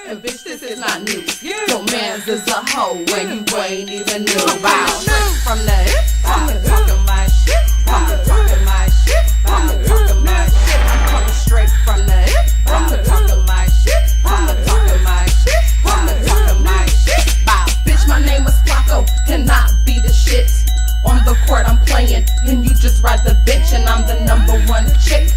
And bitch, this is not new. Your man's is a hoe when you ain't even knew. Bow from the hip, talking my shit, talking my shit, talking my shit. I'm coming straight from the hip, talking my shit, talking my shit, talking my shit. Bow, bitch, my name is Flacco, cannot be the shit. On the court I'm playing, and you just ride the bitch, and I'm the #1 chick.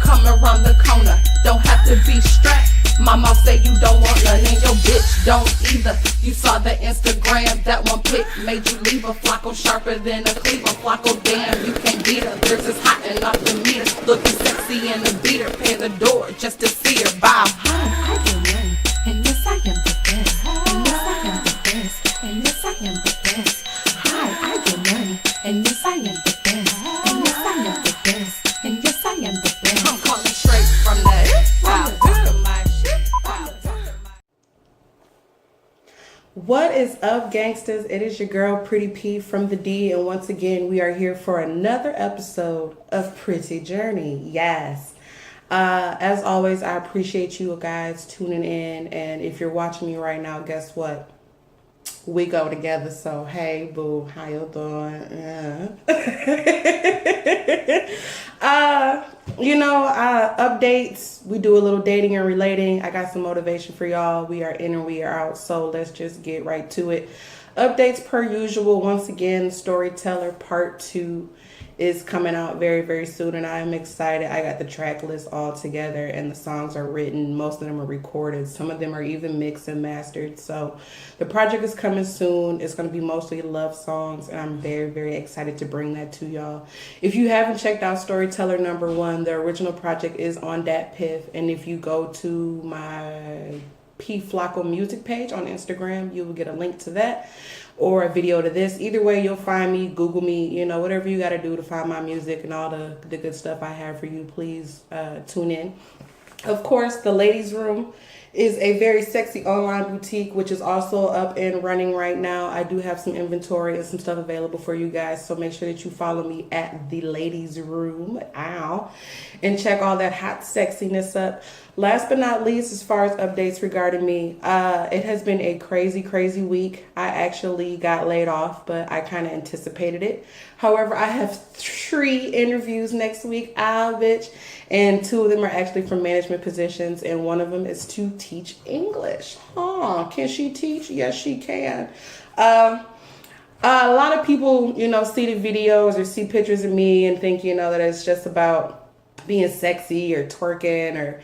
Come around the corner, don't have to be strapped. My mouth say you don't want none, and your bitch don't either. You saw the Instagram, that one pic made you leave a Flacco sharper than a cleaver. Flacco, damn, you can't beat her. This is hot enough to meet her. Looking sexy in the beater, pay the door just to see her. Bow. I do win, and yes I am the best. And yes I am the best. And yes I am the best. Hi, I get money, and yes I am the best. And yes I am the best. And yes I am the best. I'm calling straight from the hip. Talking my shit. What is up, gangsters? It is your girl Pretty P from the D, and once again we are here for another episode of Pretty Journey. Yes. As always, I appreciate you guys tuning in, and if you're watching me right now, guess what? We go together, so hey boo, how you doing? Updates. We do a little dating and relating. I got some motivation for y'all. We are in and we are out, so let's just get right to it. Updates per usual. Once again, Storyteller Part 2 is coming out very, very soon, and I am excited. I got the track list all together, and the songs are written. Most of them are recorded. Some of them are even mixed and mastered. So the project is coming soon. It's going to be mostly love songs, and I'm very, very excited to bring that to y'all. If you haven't checked out Storyteller #1, the original project is on Dat Piff, and if you go to my P Flacco music page on Instagram, you will get a link to that or a video to this. Either way, you'll find me. Google me, whatever you got to do to find my music and all the good stuff I have for you. Please tune in. Of course, the Ladies Room is a very sexy online boutique, which is also up and running right now. I do have some inventory and some stuff available for you guys, so make sure that you follow me at the Ladies Room, and check all that hot sexiness up. Last but not least, as far as updates regarding me, it has been a crazy, crazy week. I actually got laid off, but I kind of anticipated it. However, I have 3 interviews next week, bitch, and 2 of them are actually from management positions, and one of them is to teach English. Can she teach? Yes, she can. A lot of people, see the videos or see pictures of me and think, that it's just about being sexy or twerking or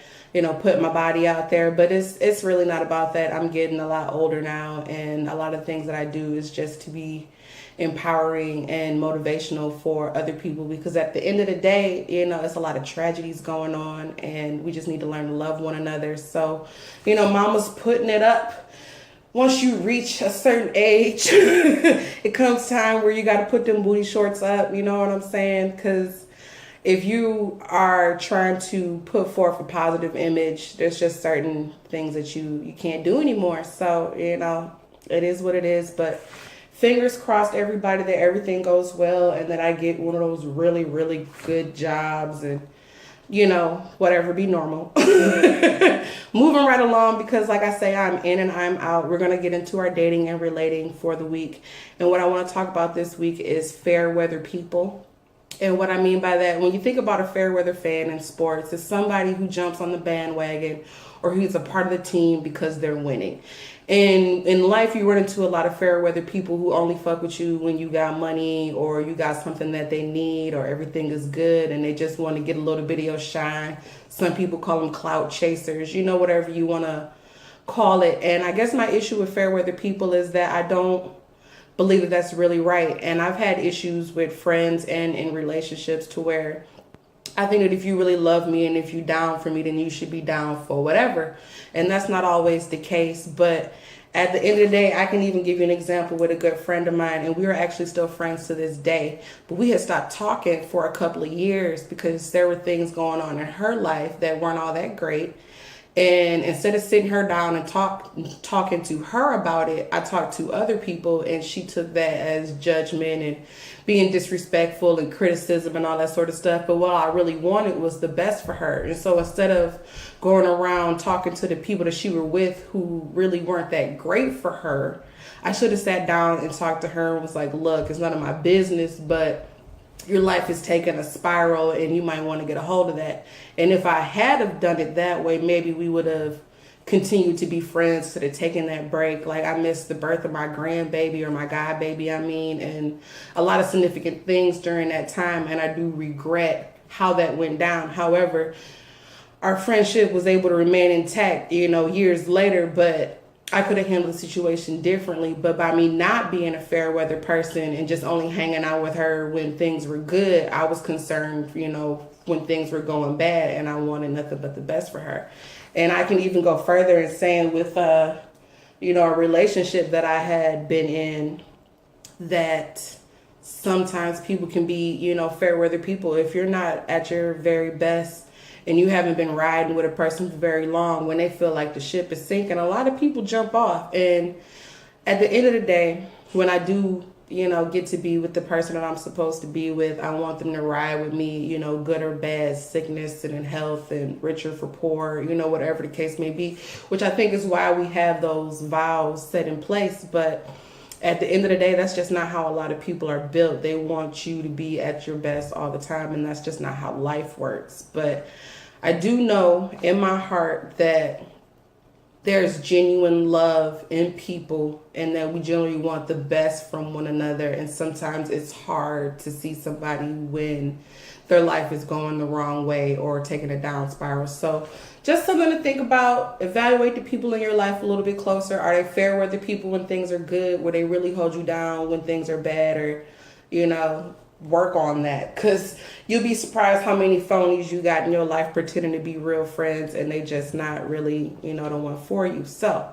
putting my body out there, but it's really not about that. I'm getting a lot older now, and a lot of things that I do is just to be empowering and motivational for other people, because at the end of the day, it's a lot of tragedies going on, and we just need to learn to love one another. So, mama's putting it up. Once you reach a certain age, it comes time where you got to put them booty shorts up, you know what I'm saying? Because if you are trying to put forth a positive image, there's just certain things that you can't do anymore. So, it is what it is. But fingers crossed, everybody, that everything goes well and that I get one of those really, really good jobs and, whatever, be normal. Moving right along, because like I say, I'm in and I'm out. We're going to get into our dating and relating for the week. And what I want to talk about this week is Fairweather people. And what I mean by that, when you think about a Fairweather fan in sports, it's somebody who jumps on the bandwagon or who's a part of the team because they're winning. And in life, you run into a lot of Fairweather people who only fuck with you when you got money or you got something that they need or everything is good and they just want to get a little bit of your shine. Some people call them clout chasers, whatever you want to call it. And I guess my issue with Fairweather people is that I don't believe that that's really right. And I've had issues with friends and in relationships to where I think that if you really love me and if you're down for me, then you should be down for whatever. And that's not always the case. But at the end of the day, I can even give you an example with a good friend of mine, and we are actually still friends to this day. But we had stopped talking for a couple of years because there were things going on in her life that weren't all that great. And instead of sitting her down and talking to her about it, I talked to other people, and she took that as judgment and being disrespectful and criticism and all that sort of stuff. But what I really wanted was the best for her. And so instead of going around talking to the people that she were with who really weren't that great for her, I should have sat down and talked to her and was like, look, it's none of my business, but your life is taking a spiral and you might want to get a hold of that. And if I had have done it that way, maybe we would have continued to be friends instead of taking that break. Like, I missed the birth of my grandbaby, or my god baby, and a lot of significant things during that time, and I do regret how that went down. However, our friendship was able to remain intact, years later, but I could have handled the situation differently. But by me not being a Fairweather person and just only hanging out with her when things were good, I was concerned, when things were going bad, and I wanted nothing but the best for her. And I can even go further in saying with, a relationship that I had been in, that sometimes people can be, Fairweather people. If you're not at your very best and you haven't been riding with a person for very long, when they feel like the ship is sinking, a lot of people jump off. And at the end of the day, when I do, get to be with the person that I'm supposed to be with, I want them to ride with me, good or bad, sickness and in health, and richer for poor, whatever the case may be, which I think is why we have those vows set in place. But at the end of the day, that's just not how a lot of people are built. They want you to be at your best all the time, and that's just not how life works. But I do know in my heart that there's genuine love in people, and that we generally want the best from one another. And sometimes it's hard to see somebody when their life is going the wrong way or taking a down spiral. So just something to think about. Evaluate the people in your life a little bit closer. Are they Fairweather people when things are good? Will they really hold you down when things are bad? Or, work on that, because you'll be surprised how many phonies you got in your life pretending to be real friends, and they just not really, the one for you. So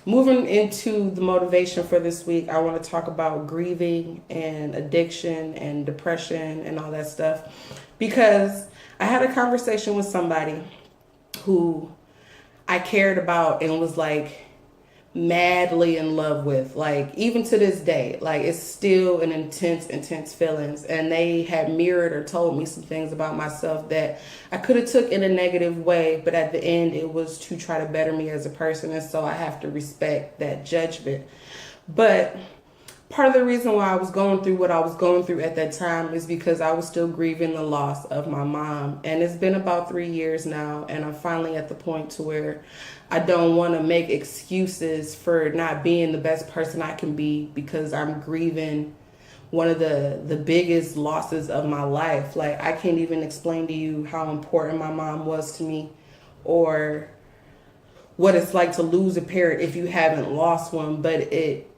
moving into the motivation for this week, I want to talk about grieving and addiction and depression and all that stuff, because I had a conversation with somebody who I cared about and was like madly in love with, like even to this day, like it's still an intense feelings. And they had mirrored or told me some things about myself that I could have took in a negative way, but at the end it was to try to better me as a person. And so I have to respect that judgment. But part of the reason why I was going through what I was going through at that time is because I was still grieving the loss of my mom. And it's been about 3 years now, and I'm finally at the point to where I don't want to make excuses for not being the best person I can be, because I'm grieving one of the biggest losses of my life. Like, I can't even explain to you how important my mom was to me, or what it's like to lose a parent if you haven't lost one. But it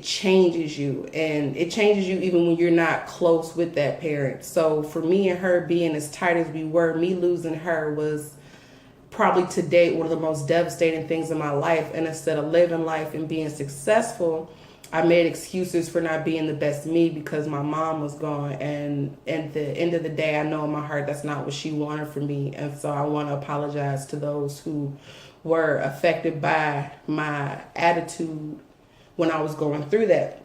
changes you, and it changes you even when you're not close with that parent. So for me and her being as tight as we were, me losing her was probably to date one of the most devastating things in my life. And instead of living life and being successful, I made excuses for not being the best me because my mom was gone. And at the end of the day, I know in my heart that's not what she wanted for me. And so I want to apologize to those who were affected by my attitude when I was going through that.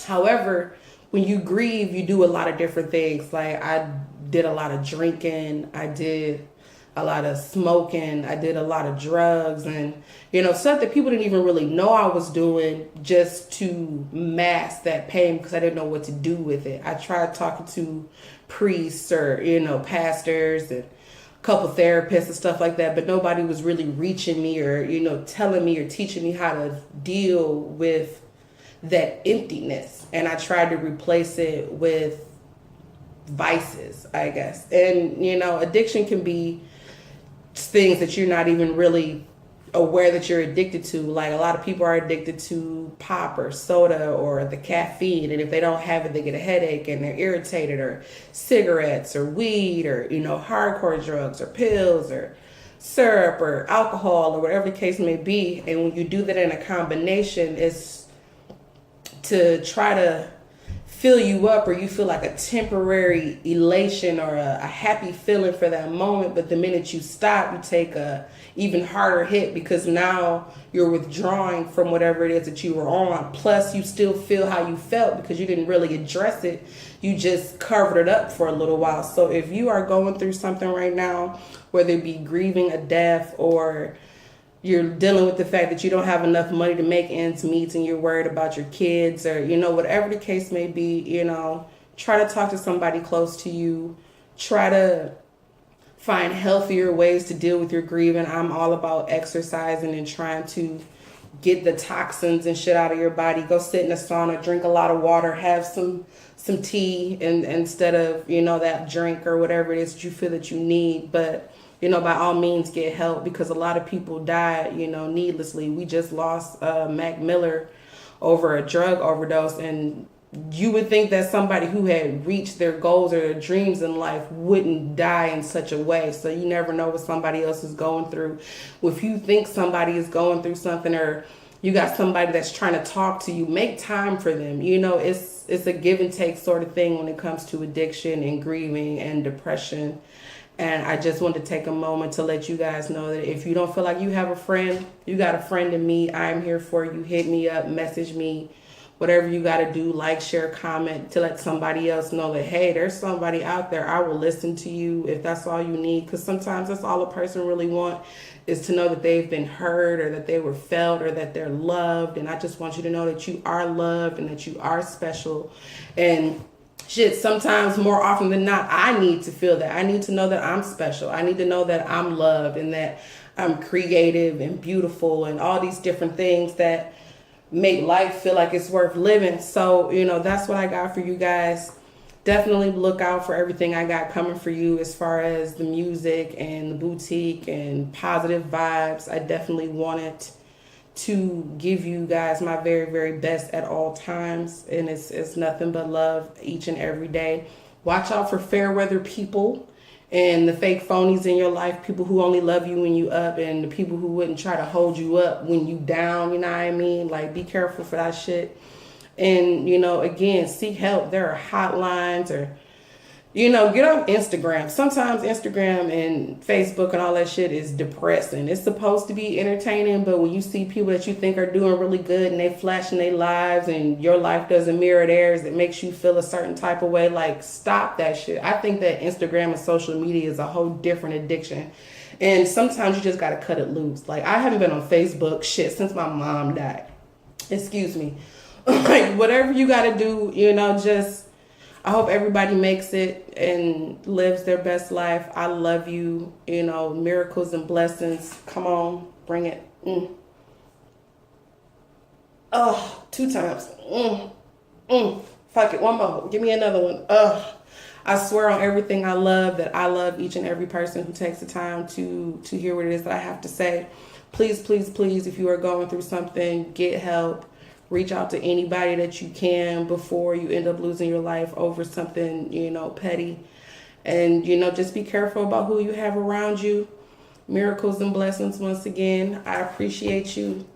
However, when you grieve, you do a lot of different things. Like, I did a lot of drinking, I did a lot of smoking, I did a lot of drugs, and stuff that people didn't even really know I was doing, just to mask that pain, because I didn't know what to do with it. I tried talking to priests or pastors and a couple therapists and stuff like that, but nobody was really reaching me or telling me or teaching me how to deal with that emptiness. And I tried to replace it with vices, I guess. And addiction can be things that you're not even really aware that you're addicted to. Like, a lot of people are addicted to pop or soda or the caffeine, and if they don't have it, they get a headache and they're irritated, or cigarettes or weed, or hardcore drugs or pills or syrup or alcohol or whatever the case may be. And when you do that in a combination, it's to try to fill you up, or you feel like a temporary elation or a happy feeling for that moment, but the minute you stop, you take a even harder hit, because now you're withdrawing from whatever it is that you were on. Plus you still feel how you felt because you didn't really address it, you just covered it up for a little while. So if you are going through something right now, whether it be grieving a death, or you're dealing with the fact that you don't have enough money to make ends meet and you're worried about your kids, or, you know, whatever the case may be, you know, try to talk to somebody close to you. Try to find healthier ways to deal with your grieving. I'm all about exercising and trying to get the toxins and shit out of your body. Go sit in a sauna, drink a lot of water, have some tea, and instead of, you know, that drink or whatever it is that you feel that you need. But, you know, by all means get help, because a lot of people died, you know, needlessly. We just lost Mac Miller over a drug overdose, and you would think that somebody who had reached their goals or their dreams in life wouldn't die in such a way. So you never know what somebody else is going through. If you think somebody is going through something, or you got somebody that's trying to talk to you, make time for them. You know, it's a give and take sort of thing when it comes to addiction and grieving and depression. And I just want to take a moment to let you guys know that if you don't feel like you have a friend, you got a friend in me. I'm here for you. Hit me up, message me, whatever you got to do, like, share, comment, to let somebody else know that, hey, there's somebody out there. I will listen to you if that's all you need. Because sometimes that's all a person really wants, is to know that they've been heard, or that they were felt, or that they're loved. And I just want you to know that you are loved and that you are special. And shit, sometimes more often than not, I need to feel that. I need to know that I'm special. I need to know that I'm loved and that I'm creative and beautiful and all these different things that make life feel like it's worth living. So, you know, that's what I got for you guys. Definitely look out for everything I got coming for you as far as the music and the boutique and positive vibes. I definitely wanted to give you guys my very, very best at all times. And it's nothing but love each and every day. Watch out for Fairweather people and the fake phonies in your life, people who only love you when you up, and the people who wouldn't try to hold you up when you down, you know what I mean? Like, be careful for that shit. And, you know, again, seek help. There are hotlines, or, you know, get off Instagram. Sometimes Instagram and Facebook and all that shit is depressing. It's supposed to be entertaining, but when you see people that you think are doing really good and they flashing their lives and your life doesn't mirror theirs, it makes you feel a certain type of way. Like, stop that shit. I think that Instagram and social media is a whole different addiction. And sometimes you just got to cut it loose. Like, I haven't been on Facebook shit since my mom died. Excuse me. Like, whatever you got to do, you know, just, I hope everybody makes it and lives their best life. I love you. You know, miracles and blessings. Come on, bring it. Oh, 2 times. Fuck it, one more. Give me another one. I swear on everything I love that I love each and every person who takes the time to hear what it is that I have to say. Please, please, please, if you are going through something, get help. Reach out to anybody that you can before you end up losing your life over something, you know, petty. And, you know, just be careful about who you have around you. Miracles and blessings once again. I appreciate you.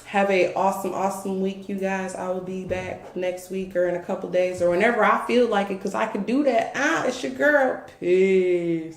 Have a awesome, awesome week, you guys. I will be back next week or in a couple days or whenever I feel like it, because I can do that. It's your girl. Peace.